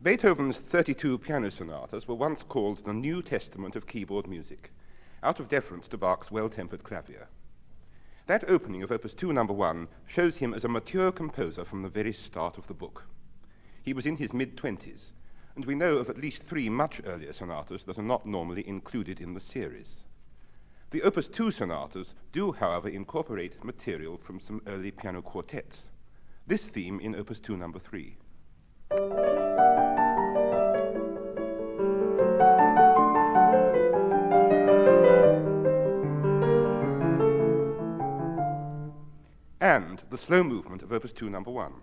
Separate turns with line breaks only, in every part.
Beethoven's 32 piano sonatas were once called the New Testament of keyboard music, out of deference to Bach's well-tempered clavier. That opening of Opus 2 No. 1 shows him as a mature composer from the very start of the book. He was in his mid-20s, and we know of at least 3 much earlier sonatas that are not normally included in the series. The Opus 2 sonatas do, however, incorporate material from some early piano quartets. This theme in Opus 2 No. 3. And the slow movement of Opus 2 No. 1.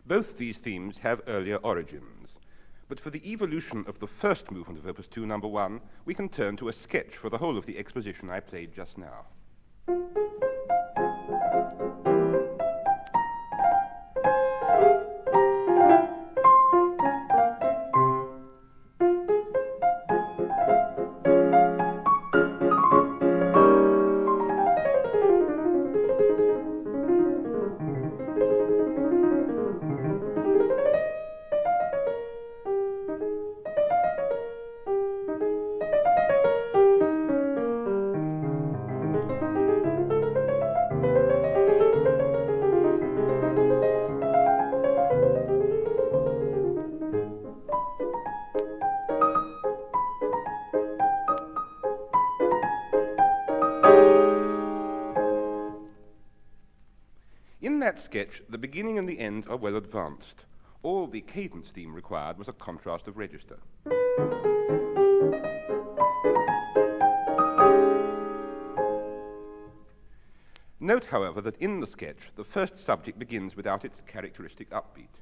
Both these themes have earlier origins, but for the evolution of the first movement of Opus 2 No. 1, we can turn to a sketch for the whole of the exposition I played just now. In that sketch, the beginning and the end are well advanced. All the cadence theme required was a contrast of register. Note, however, that in the sketch, the first subject begins without its characteristic upbeat.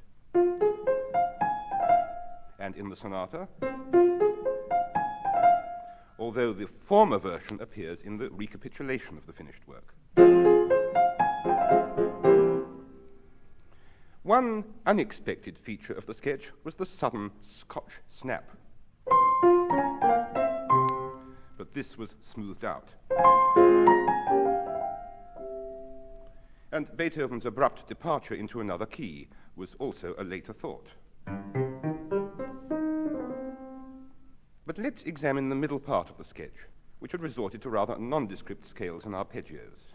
And in the sonata, although the former version appears in the recapitulation of the finished work. One unexpected feature of the sketch was the sudden Scotch snap. But this was smoothed out. And Beethoven's abrupt departure into another key was also a later thought. But let's examine the middle part of the sketch, which had resorted to rather nondescript scales and arpeggios.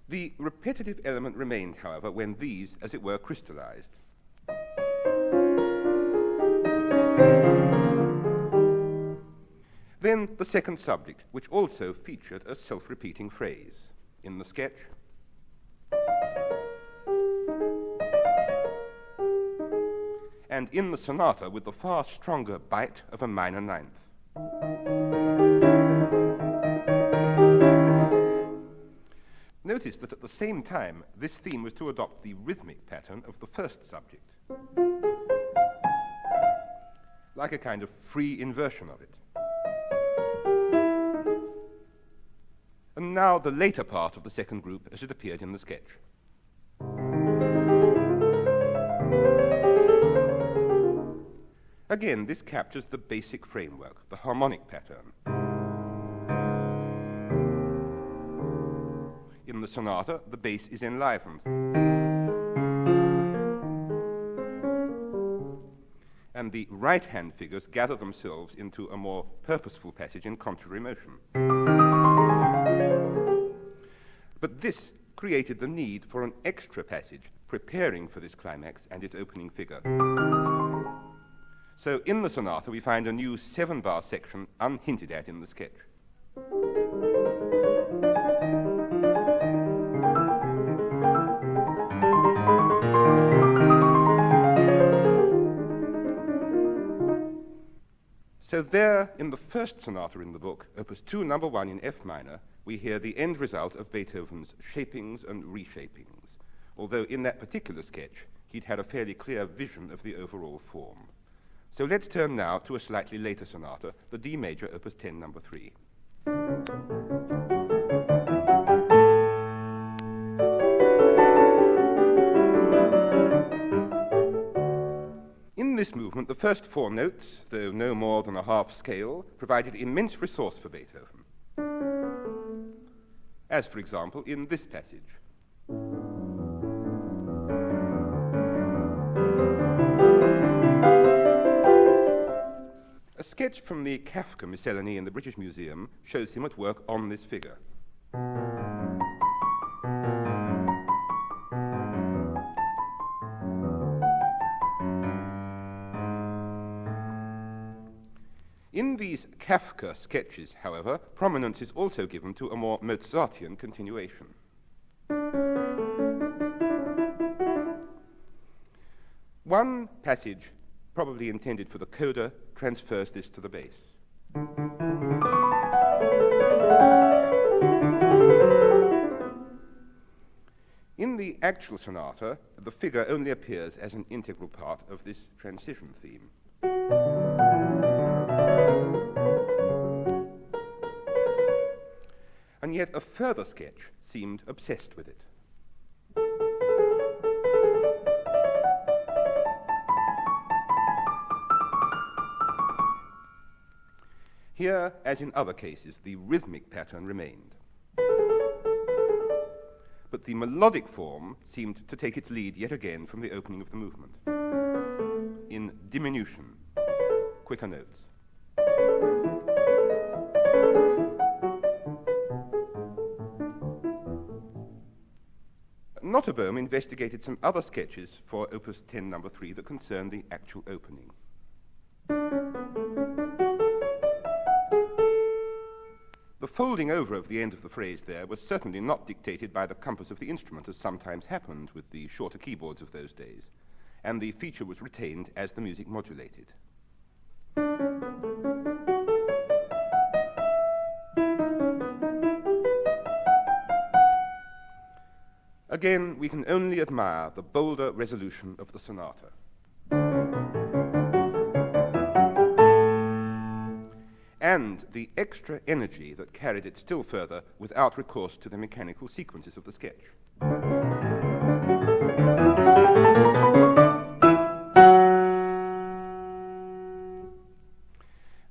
The repetitive element remained, however, when these, as it were, crystallized. Then the second subject, which also featured a self-repeating phrase in the sketch. And in the sonata with the far stronger bite of a minor ninth. Notice that at the same time, this theme was to adopt the rhythmic pattern of the first subject, like a kind of free inversion of it. And now the later part of the second group as it appeared in the sketch. Again, this captures the basic framework, the harmonic pattern. In the sonata, the bass is enlivened. and the right-hand figures gather themselves into a more purposeful passage in contrary motion. But this created the need for an extra passage preparing for this climax and its opening figure. So in the sonata we find a new 7-bar section unhinted at in the sketch. So there, in the first sonata in the book, Opus 2, number 1 in F minor, we hear the end result of Beethoven's shapings and reshapings, although in that particular sketch he'd had a fairly clear vision of the overall form. So let's turn now to a slightly later sonata, the D major, Opus 10, number 3. In this movement, the first 4 notes, though no more than a half scale, provided immense resource for Beethoven. As, for example, in this passage. A sketch from the Kafka miscellany in the British Museum shows him at work on this figure. In these Kafka sketches, however, prominence is also given to a more Mozartian continuation. One passage, probably intended for the coda, transfers this to the bass. In the actual sonata, the figure only appears as an integral part of this transition theme. And yet a further sketch seemed obsessed with it. Here, as in other cases, the rhythmic pattern remained. But the melodic form seemed to take its lead yet again from the opening of the movement. In diminution, quicker notes. Nottebohm investigated some other sketches for Opus 10, number 3 that concern the actual opening. The folding over of the end of the phrase there was certainly not dictated by the compass of the instrument, as sometimes happened with the shorter keyboards of those days, and the feature was retained as the music modulated. Again, we can only admire the bolder resolution of the sonata. And the extra energy that carried it still further without recourse to the mechanical sequences of the sketch.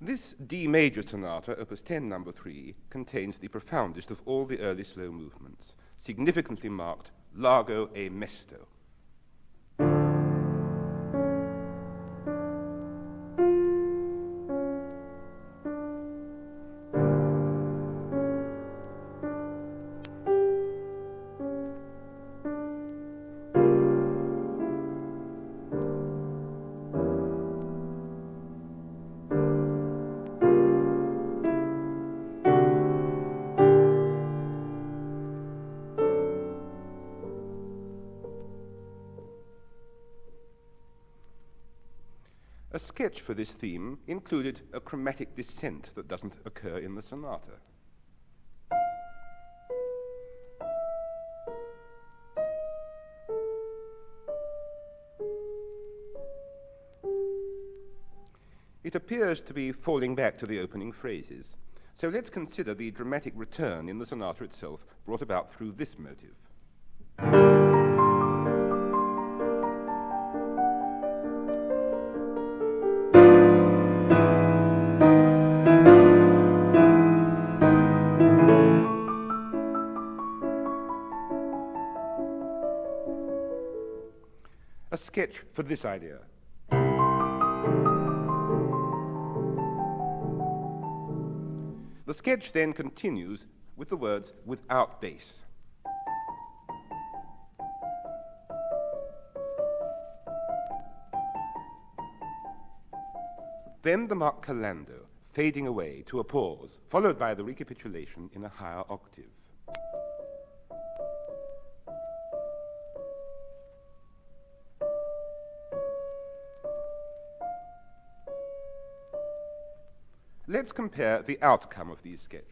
This D major sonata, Opus 10, number 3, contains the profoundest of all the early slow movements, significantly marked largo e mesto. A sketch for this theme included a chromatic descent that doesn't occur in the sonata. It appears to be falling back to the opening phrases. So let's consider the dramatic return in the sonata itself brought about through this motive. A sketch for this idea. The sketch then continues with the words without bass. Then the marcellando, fading away to a pause, followed by the recapitulation in a higher octave. Let's compare the outcome of these sketches.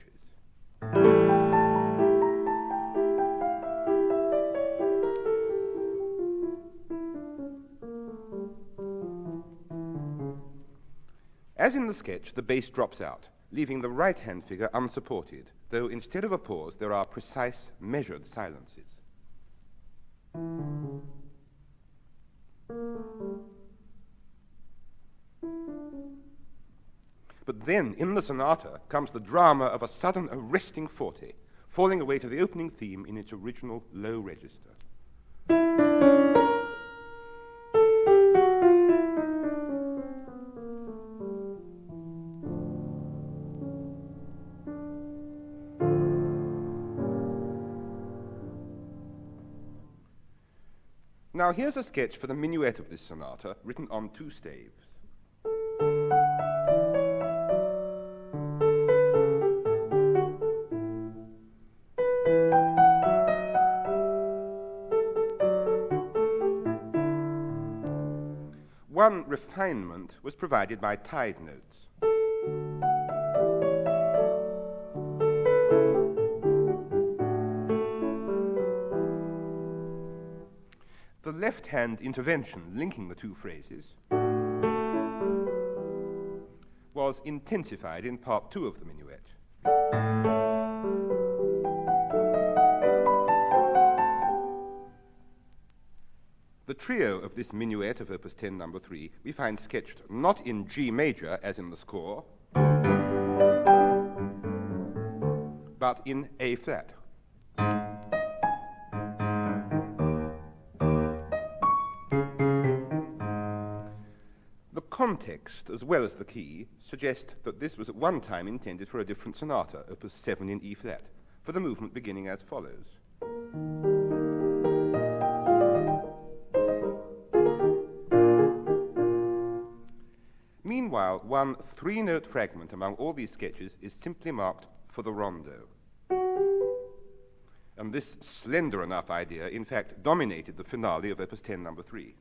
As in the sketch, the bass drops out, leaving the right-hand figure unsupported, though instead of a pause, there are precise, measured silences. But then, in the sonata, comes the drama of a sudden arresting forte, falling away to the opening theme in its original low register. Now here's a sketch for the minuet of this sonata, written on 2 staves. One refinement was provided by tied notes. The left-hand intervention linking the 2 phrases was intensified in part 2 of the minuet. The trio of this minuet of Opus 10 number 3 we find sketched not in G major as in the score, but in A flat. The context, as well as the key, suggest that this was at one time intended for a different sonata, Opus 7 in E flat, for the movement beginning as follows. Meanwhile, one 3-note fragment among all these sketches is simply marked for the rondo. And this slender enough idea, in fact, dominated the finale of Opus 10 number 3.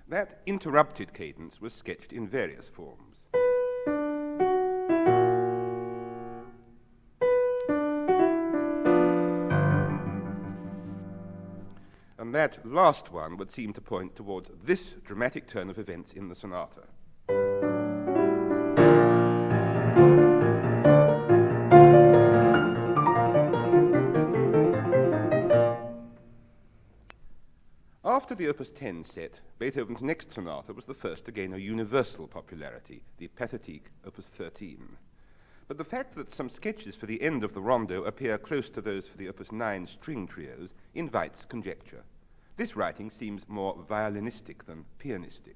That interrupted cadence was sketched in various forms. And that last one would seem to point towards this dramatic turn of events in the sonata. After the Opus 10 set, Beethoven's next sonata was the first to gain a universal popularity, the Pathetique, Opus 13. But the fact that some sketches for the end of the rondo appear close to those for the Opus 9 string trios invites conjecture. This writing seems more violinistic than pianistic.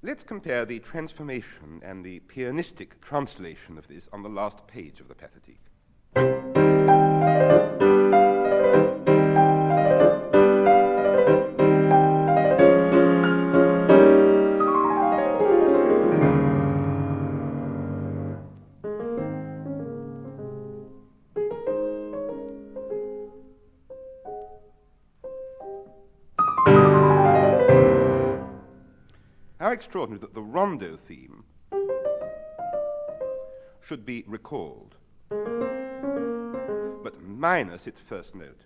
Let's compare the transformation and the pianistic translation of this on the last page of the Pathetique. How extraordinary that the rondo theme should be recalled, but minus its first note.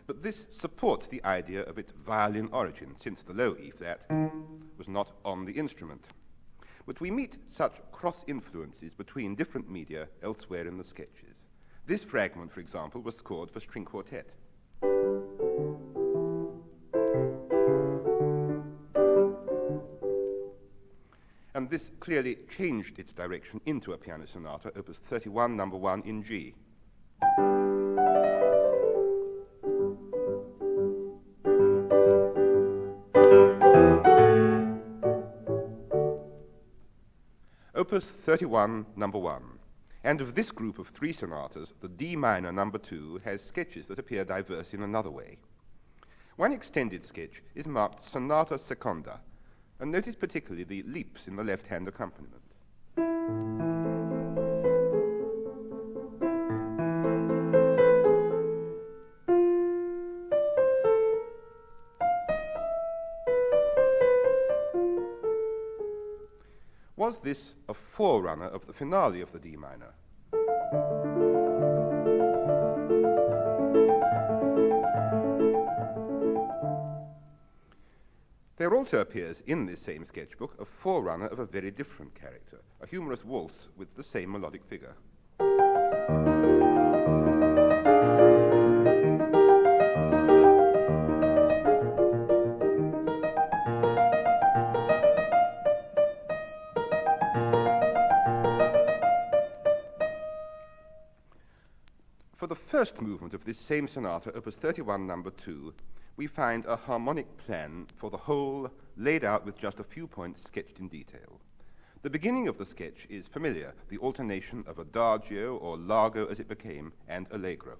But But this supports the idea of its violin origin, since the low E-flat was not on the instrument. But we meet such cross-influences between different media elsewhere in the sketches. This fragment, for example, was scored for string quartet. And this clearly changed its direction into a piano sonata, opus 31, number 1 in G. Opus 31, number 1. And of this group of 3 sonatas, the D minor number 2 has sketches that appear diverse in another way. One extended sketch is marked Sonata Seconda, and notice particularly the leaps in the left-hand accompaniment. Was this a forerunner of the finale of the D minor? There also appears in this same sketchbook a forerunner of a very different character, a humorous waltz with the same melodic figure. For the first movement of this same sonata, opus 31, number 2, we find a harmonic plan for the whole laid out with just a few points sketched in detail. The beginning of the sketch is familiar, the alternation of adagio, or largo as it became, and allegro.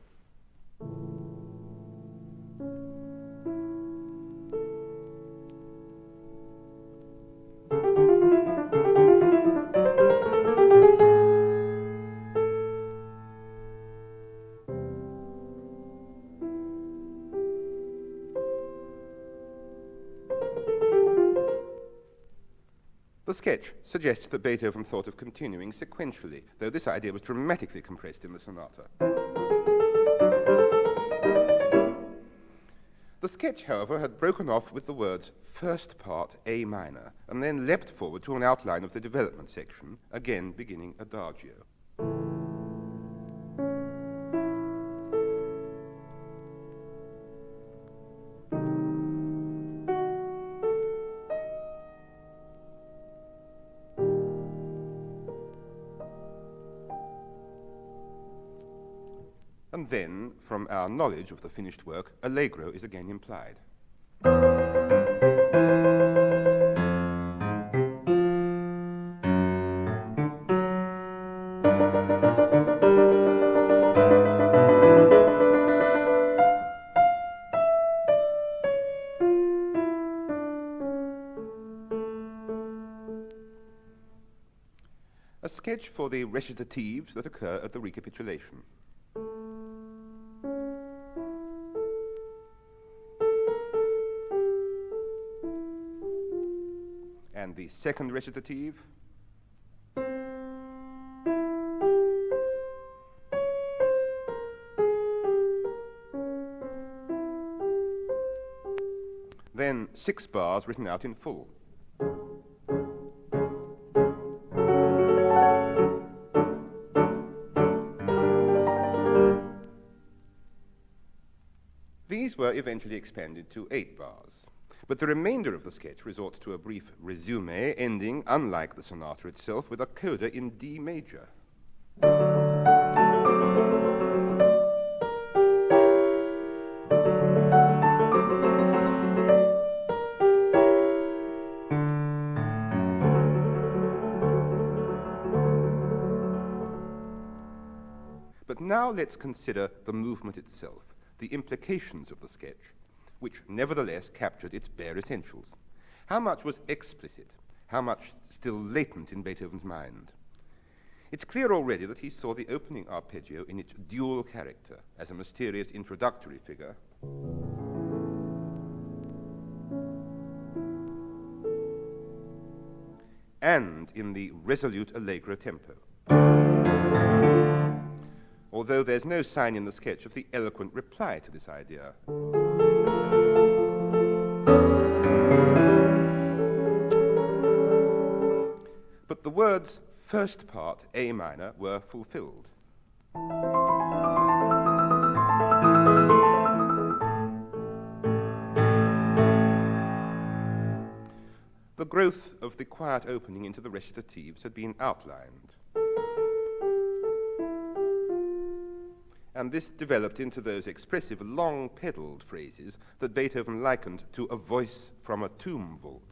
The sketch suggests that Beethoven thought of continuing sequentially, though this idea was dramatically compressed in the sonata. The sketch, however, had broken off with the words first part A minor, and then leapt forward to an outline of the development section, again beginning adagio. And then, from our knowledge of the finished work, allegro is again implied. A sketch for the recitatives that occur at the recapitulation. And the second recitative. Then 6 bars written out in full. These were eventually expanded to 8 bars. But the remainder of the sketch resorts to a brief resume, ending, unlike the sonata itself, with a coda in D major. But now let's consider the movement itself, the implications of the sketch, which nevertheless captured its bare essentials. How much was explicit? How much still latent in Beethoven's mind? It's clear already that he saw the opening arpeggio in its dual character, as a mysterious introductory figure, and in the resolute allegro tempo. although there's no sign in the sketch of the eloquent reply to this idea. But the words first part, A minor, were fulfilled. The growth of the quiet opening into the recitatives had been outlined. And this developed into those expressive, long-pedaled phrases that Beethoven likened to a voice from a tomb vault.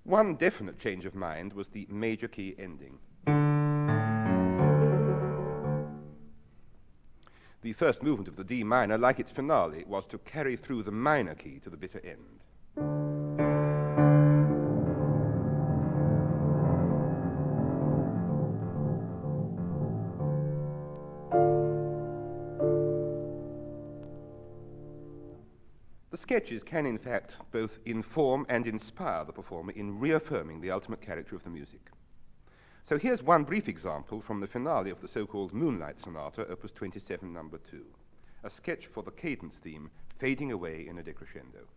One definite change of mind was the major key ending. The first movement of the D minor, like its finale, was to carry through the minor key to the bitter end. The sketches can, in fact, both inform and inspire the performer in reaffirming the ultimate character of the music. So here's one brief example from the finale of the so-called Moonlight Sonata, Opus 27, number 2, a sketch for the cadence theme fading away in a decrescendo.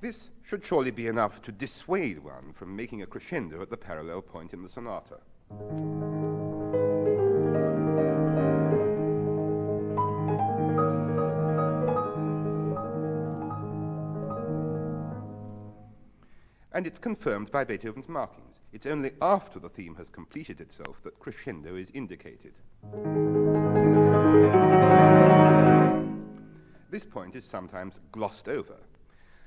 This should surely be enough to dissuade one from making a crescendo at the parallel point in the sonata. And it's confirmed by Beethoven's markings. It's only after the theme has completed itself that crescendo is indicated. This point is sometimes glossed over.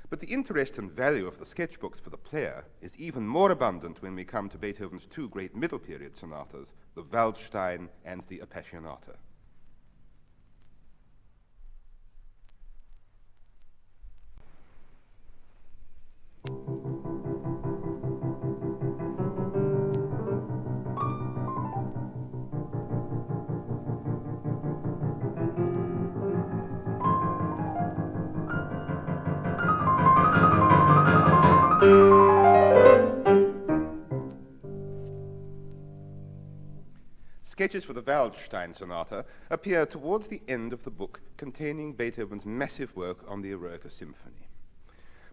But the interest and value of the sketchbooks for the player is even more abundant when we come to Beethoven's two great middle period sonatas, the Waldstein and the Appassionata. Sketches for the Waldstein Sonata appear towards the end of the book containing Beethoven's massive work on the Eroica Symphony.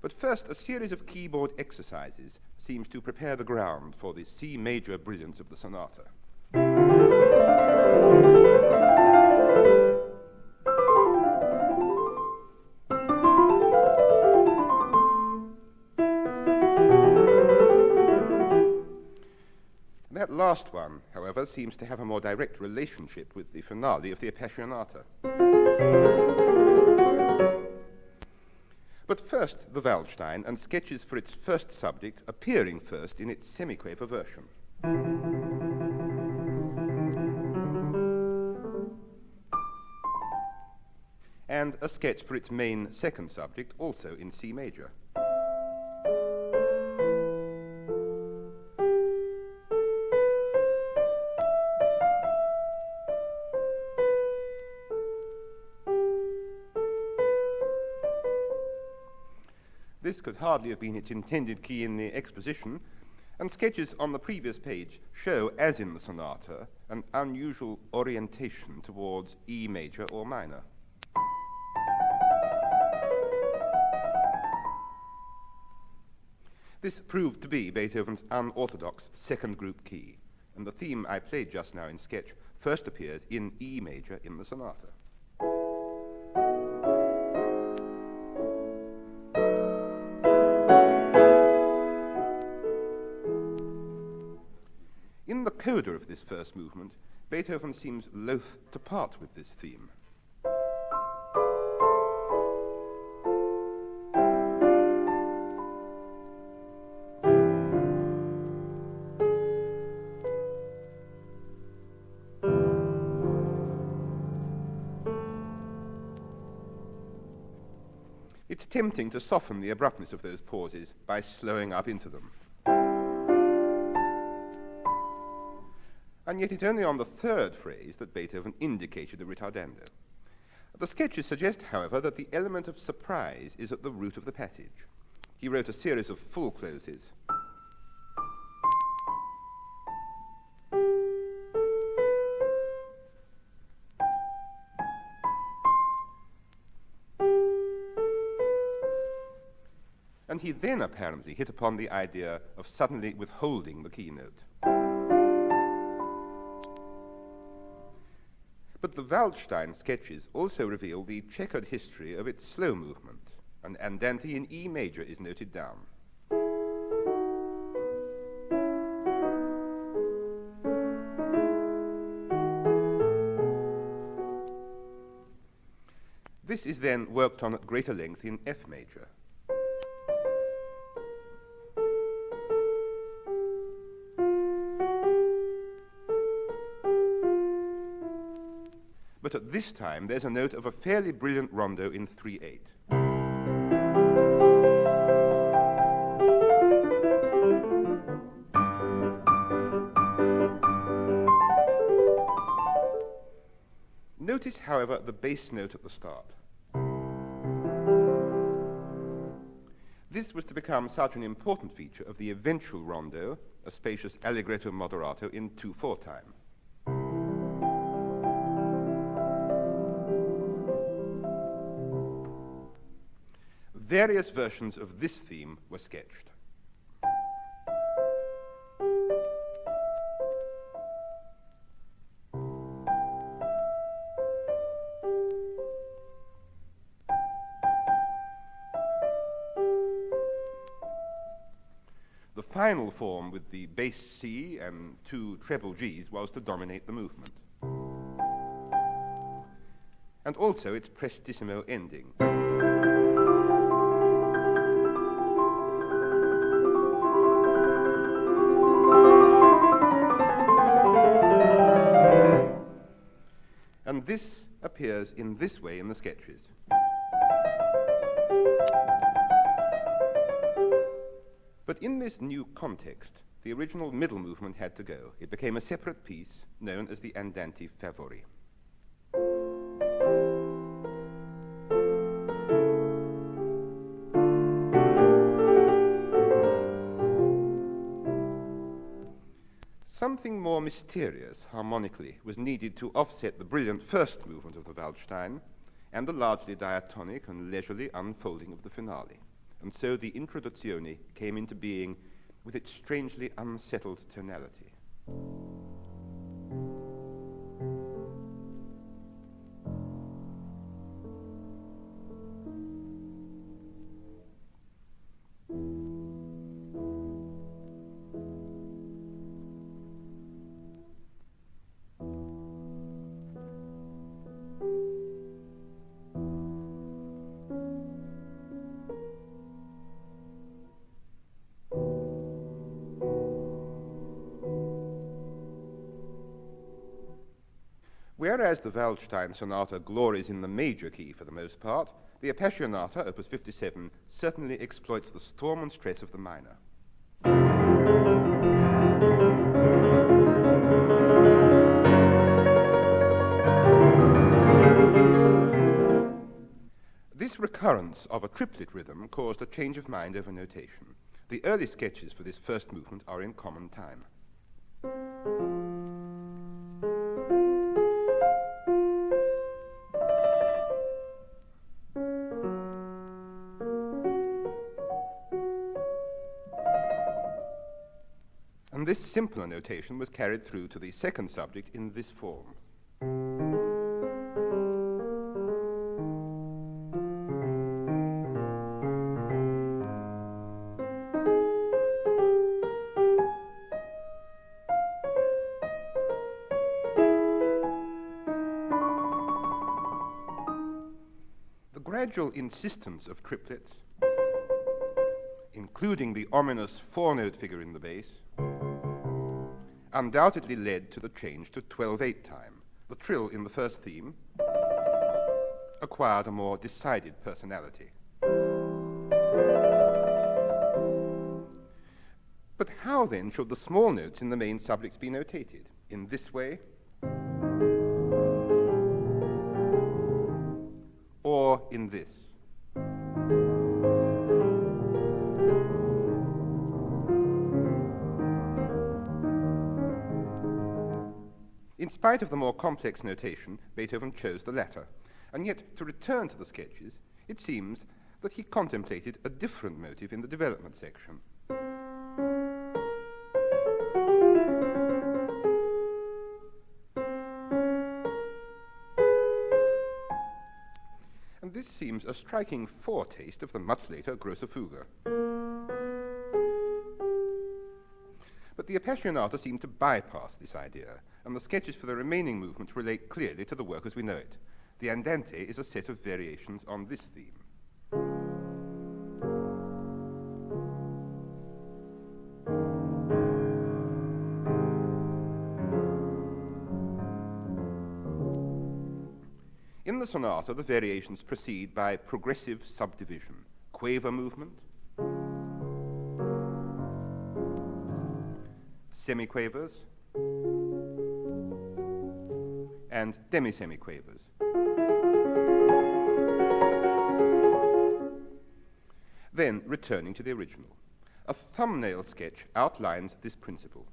But first, a series of keyboard exercises seems to prepare the ground for the C major brilliance of the sonata. That last one, however, seems to have a more direct relationship with the finale of the Appassionata. But first, the Waldstein, and sketches for its first subject appearing first in its semiquaver version. And a sketch for its main second subject, also in C major. This could hardly have been its intended key in the exposition, and sketches on the previous page show, as in the sonata, an unusual orientation towards E major or minor. This proved to be Beethoven's unorthodox second group key, and the theme I played just now in sketch first appears in E major in the sonata. In the coda of this first movement, Beethoven seems loath to part with this theme. It's tempting to soften the abruptness of those pauses by slowing up into them. And yet it's only on the third phrase that Beethoven indicated a ritardando. The sketches suggest, however, that the element of surprise is at the root of the passage. He wrote a series of full closes. And he then apparently hit upon the idea of suddenly withholding the keynote. But the Waldstein sketches also reveal the checkered history of its slow movement. An andante in E major is noted down. This is then worked on at greater length in F major. But at this time, there's a note of a fairly brilliant rondo in 3/8. Notice, however, the bass note at the start. This was to become such an important feature of the eventual rondo, a spacious allegretto moderato in 2/4 time. Various versions of this theme were sketched. The final form with the bass C and 2 treble Gs was to dominate the movement. And also its prestissimo ending. And this appears in this way in the sketches. But in this new context, the original middle movement had to go. It became a separate piece known as the Andante Favori. Something more mysterious, harmonically, was needed to offset the brilliant first movement of the Waldstein and the largely diatonic and leisurely unfolding of the finale. And so the Introduzione came into being with its strangely unsettled tonality. Whereas the Waldstein Sonata glories in the major key for the most part, the Appassionata, opus 57, certainly exploits the storm and stress of the minor. This recurrence of a triplet rhythm caused a change of mind over notation. The early sketches for this first movement are in common time. And this simpler notation was carried through to the second subject in this form. gradual insistence of triplets, including the ominous four-note figure in the bass, undoubtedly led to the change to 12/8 time. The trill in the first theme acquired a more decided personality. But how then should the small notes in the main subjects be notated? In this way? Or in this? In spite of the more complex notation, Beethoven chose the latter. And yet, to return to the sketches, it seems that he contemplated a different motive in the development section. And this seems a striking foretaste of the much later Grosse Fuge. But the Appassionata seem to bypass this idea, and the sketches for the remaining movements relate clearly to the work as we know it. The Andante is a set of variations on this theme. In the sonata, the variations proceed by progressive subdivision, quaver movement, semiquavers, and demi-semiquavers. Then returning to the original. A thumbnail sketch outlines this principle.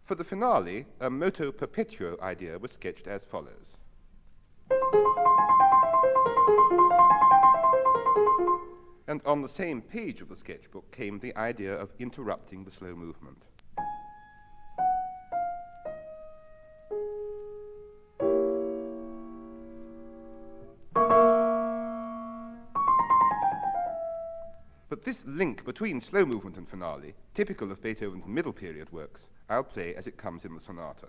For the finale, a moto perpetuo idea was sketched as follows. And on the same page of the sketchbook came the idea of interrupting the slow movement. But this link between slow movement and finale, typical of Beethoven's middle period works, I'll play as it comes in the sonata.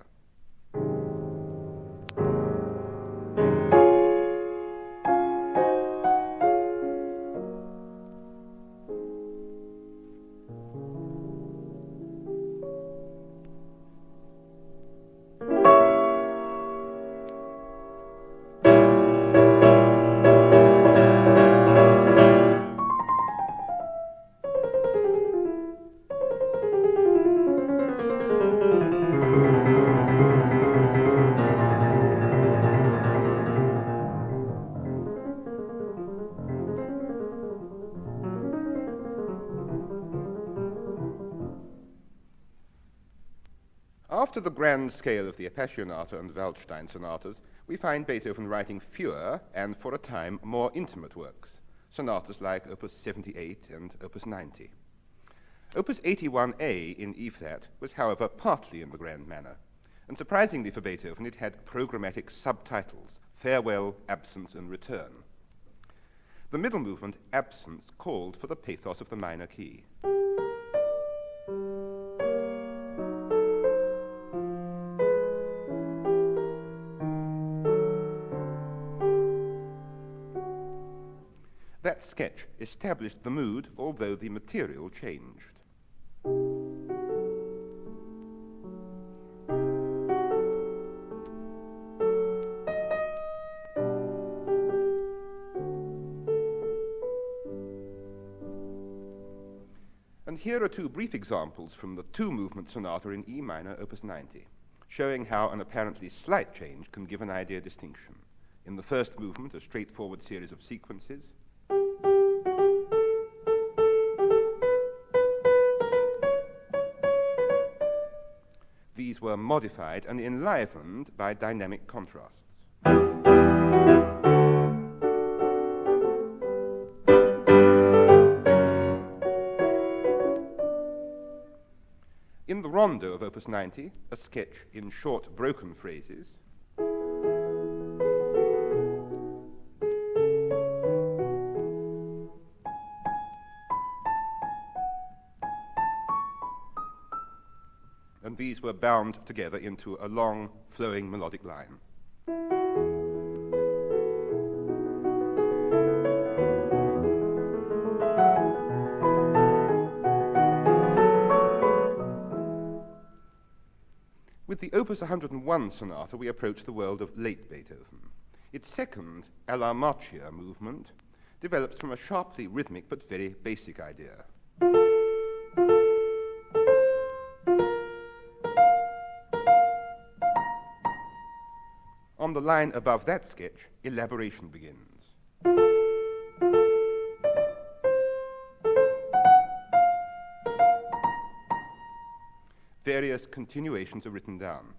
After the grand scale of the Appassionata and Waldstein sonatas, we find Beethoven writing fewer and, for a time, more intimate works, sonatas like Opus 78 and Opus 90. Opus 81A in E-flat was, however, partly in the grand manner, and surprisingly for Beethoven, it had programmatic subtitles, Farewell, Absence, and Return. The middle movement, Absence, called for the pathos of the minor key. That sketch established the mood, although the material changed. And here are two brief examples from the two-movement sonata in E minor, Opus 90, showing how an apparently slight change can give an idea distinction. In the first movement, a straightforward series of sequences. These were modified and enlivened by dynamic contrasts. In the rondo of Opus 90, a sketch in short, broken phrases, these were bound together into a long, flowing melodic line. With the Opus 101 Sonata, we approach the world of late Beethoven. Its second, alla marcia movement, develops from a sharply rhythmic but very basic idea. On the line above that sketch, elaboration begins. Various continuations are written down.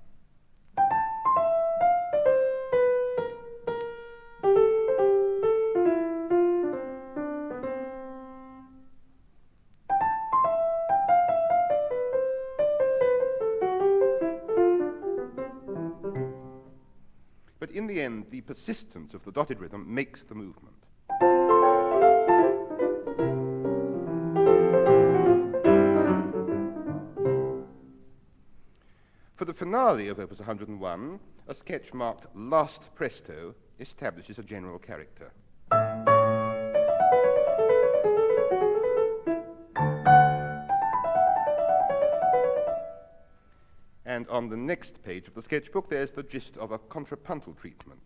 But in the end, the persistence of the dotted rhythm makes the movement. For the finale of Opus 101, a sketch marked Last Presto establishes a general character. And on the next page of the sketchbook, there's the gist of a contrapuntal treatment,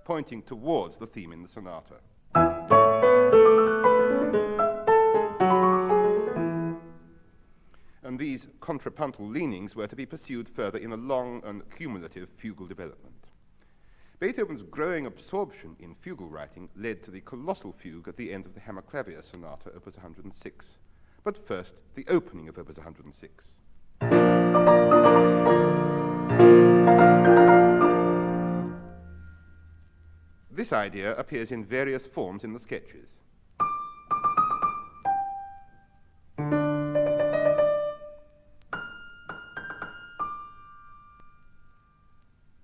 pointing towards the theme in the sonata. And these contrapuntal leanings were to be pursued further in a long and cumulative fugal development. Beethoven's growing absorption in fugal writing led to the colossal fugue at the end of the Hammerklavier Sonata, Opus 106. But first, the opening of Opus 106. This idea appears in various forms in the sketches.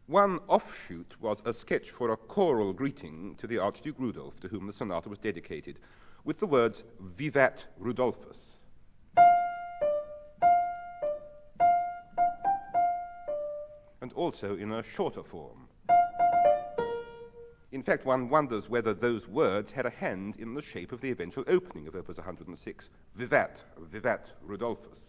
One offshoot was a sketch for a choral greeting to the Archduke Rudolph, to whom the sonata was dedicated, with the words "Vivat Rudolphus." And also in a shorter form. In fact, one wonders whether those words had a hand in the shape of the eventual opening of Opus 106, "Vivat, Vivat Rudolphus."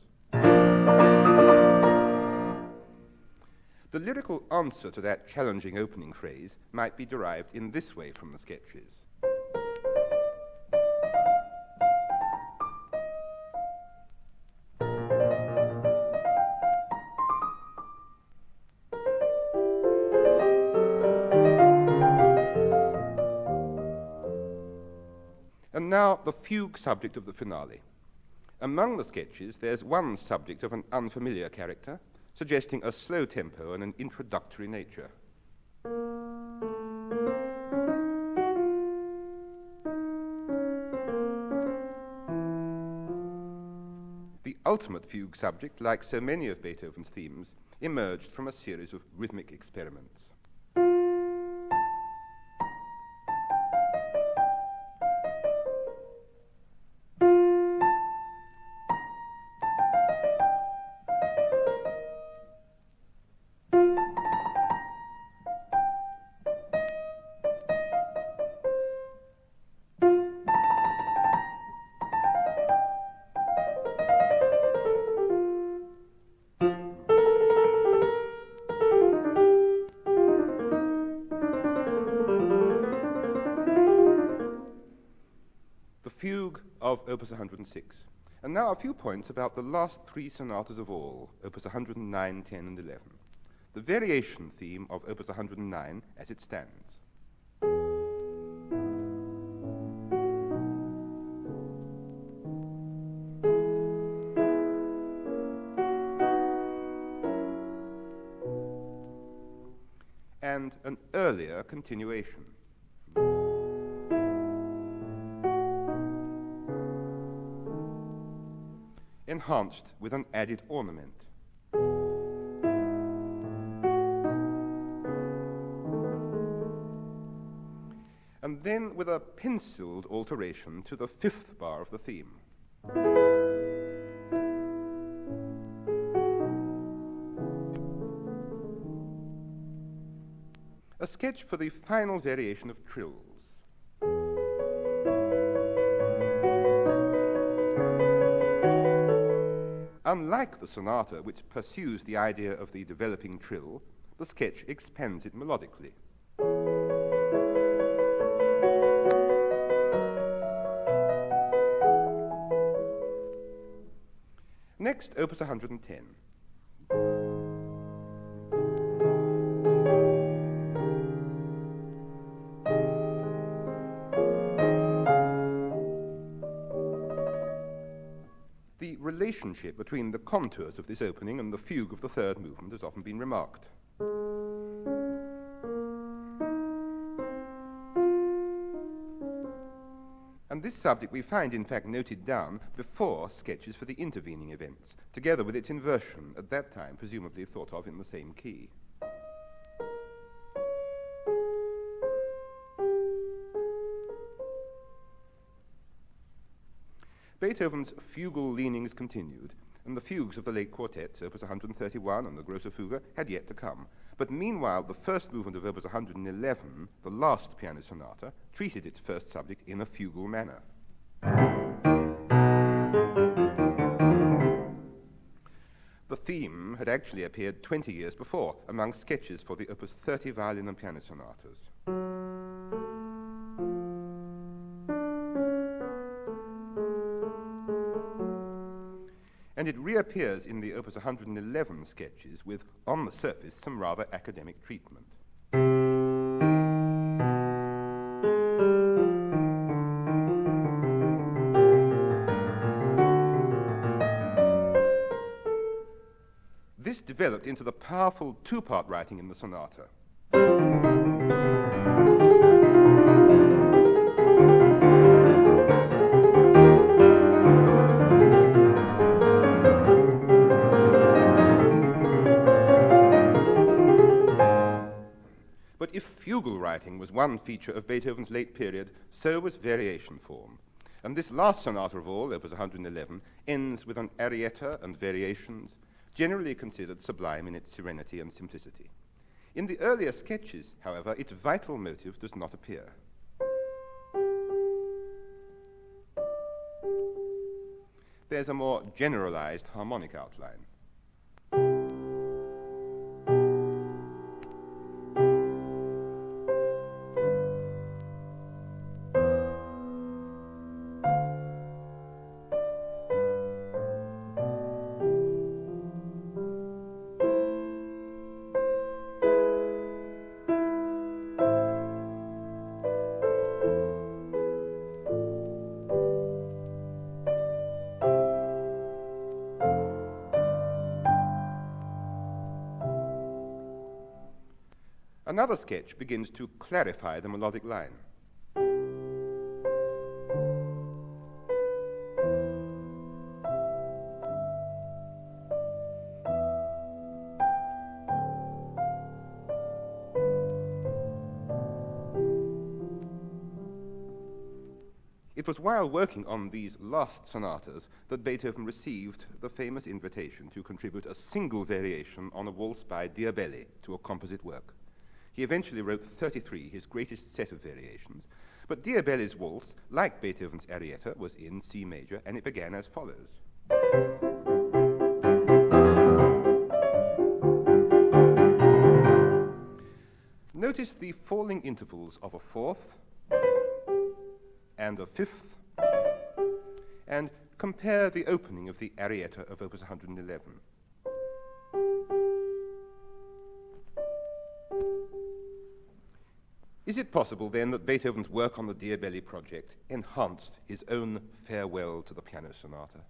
The lyrical answer to that challenging opening phrase might be derived in this way from the sketches. And now the fugue subject of the finale. Among the sketches, there's one subject of an unfamiliar character, suggesting a slow tempo and an introductory nature. The ultimate fugue subject, like so many of Beethoven's themes, emerged from a series of rhythmic experiments. Fugue of Opus 106. And now a few points about the last three sonatas of all, Opus 109, 10, and 11. The variation theme of Opus 109 as it stands. And an earlier continuation. Enhanced with an added ornament. And then with a penciled alteration to the fifth bar of the theme. A sketch for the final variation of trills. Unlike the sonata, which pursues the idea of the developing trill, the sketch expands it melodically. Next, Opus 110. The relationship between the contours of this opening and the fugue of the third movement has often been remarked. And this subject we find, in fact, noted down before sketches for the intervening events, together with its inversion, at that time presumably thought of in the same key. Beethoven's fugal leanings continued, and the fugues of the late quartets, Opus 131 and the Grosse Fuge, had yet to come. But meanwhile, the first movement of Opus 111, the last piano sonata, treated its first subject in a fugal manner. The theme had actually appeared 20 years before among sketches for the Opus 30 violin and piano sonatas. And it reappears in the Opus 111 sketches with, on the surface, some rather academic treatment. This developed into the powerful two-part writing in the sonata. But if fugal writing was one feature of Beethoven's late period, so was variation form. And this last sonata of all, Opus 111, ends with an arietta and variations, generally considered sublime in its serenity and simplicity. In the earlier sketches, however, its vital motive does not appear. There's a more generalized harmonic outline. Another sketch begins to clarify the melodic line. It was while working on these last sonatas that Beethoven received the famous invitation to contribute a single variation on a waltz by Diabelli to a composite work. He eventually wrote 33, his greatest set of variations, but Diabelli's waltz, like Beethoven's arietta, was in C major, and it began as follows. Notice the falling intervals of a fourth and a fifth, and compare the opening of the arietta of Opus 111. Is it possible, then, that Beethoven's work on the Diabelli project enhanced his own farewell to the piano sonata?